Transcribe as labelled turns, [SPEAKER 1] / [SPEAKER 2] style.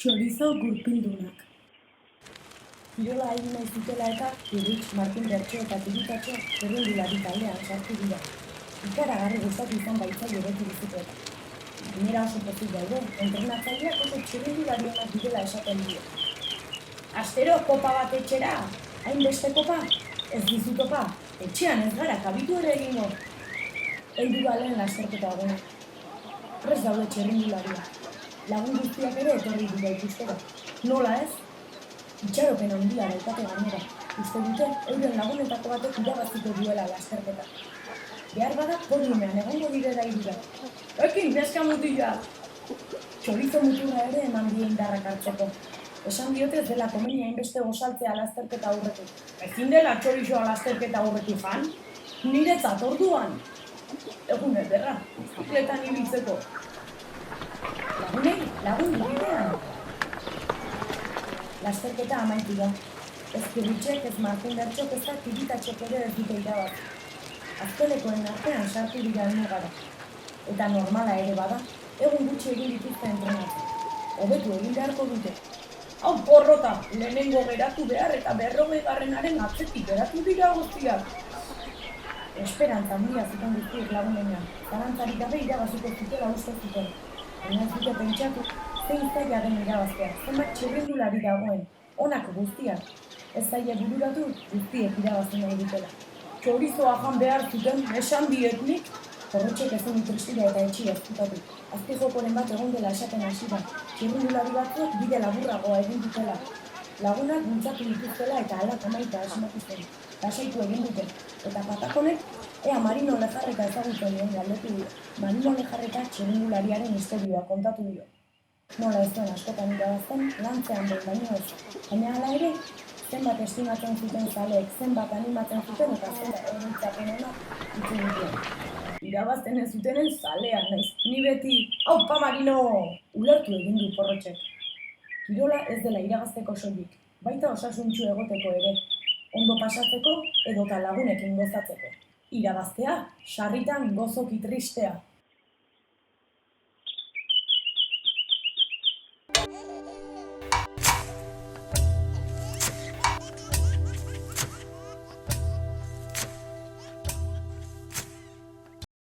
[SPEAKER 1] Chorizo gurpildunak. Kirola egin nahi zutela eta Irits, Martin Bertso eta Tiritatxo txirrindulari taldean sartu dira. Ikaragarri gustatu izan baitzaile beti biziketa. Gainera oso pozik daude, entrenatzaileak oso txirrindulari onak direla esaten dio. Astero kopa bat etxera, hainbeste kopa, ez dizu topa, etxean ez gara kabitu ere egingo. Heldu da lehen lasterketa eguna. Prest daude txirrindulariak. Lagun guztiak ere etorri dira ikustera. Nola ez? Itxaropen handia daukate gainera. Uste dute, euren lagunetako batek irabaziko duela lasterketa. Behar bada podiumean egongo direla irura. Ekin, neska mutila! Chorizo muturra ere eman die indarrak hartzeko. Esan diote ez dela komeni hainbeste gozaltzea lasterketa aurretik. Ezin dela chorizoa lasterketa aurretik jan? Niretzat orduan! Egun ederra, zikletan ibiltzeko. Lagun bidean. Lasterketa amaitu da. Ez Kirritxek, ez Martin Bertxok, ez da Tiritatxok ere ez dute irabaz. Azkelekoen artean sartu dira gara. Eta normala ere bada, egun gutxi egin dituzte entrenatzen. Hobetu egin beharko dute. Hau porrota, lehenengo geratu behar eta 40garrenaren atzetik geratu dira guztiak. Esperantza handia zuten guztiek lagunean. Zalantzarik gabe irabaziko zutela uste zuten. Baina ez dute pentsatu, zein zaila den irabaztea, zenbat txirrindulari dagoen, honako guztiak. Ez zaila bururatu, guztiek irabazten nahi dutela. Chorizoa jan behar zuten, esan dietnik, Porrotxek ezin tristura eta etxia ezkutatu. Azpijokoren bat egon dela esaten hasi da, txirrindulari batzuk bide laburragoa egin dutela. Lagunak mintzatu dituztela eta alak amaita asmatu zen. Lasaitu egin dute, eta patakonek, ea Marino Lejarreta ezagutzen duen galdetu dio. Marino Lejarreta txirrindulariaren historioa kontatu dio. Nola ez duen askotan irabazten, lantzean behin baino ez. Baina hala ere, zenbat estimatzen zuten zaleek, zenbat animatzen zuten eta zenbat egoitzapen onak itzu duten. Irabazten ez zutenen zalea naiz. Ni beti, aupa Marino! Ulertu egin du Porrotxek. Kirola ez dela irabazteko soilik, baita osasuntsu egoteko ere. Ondo pasatzeko edota lagunekin gozatzeko. Irabaztea, sarritan gozoki tristea.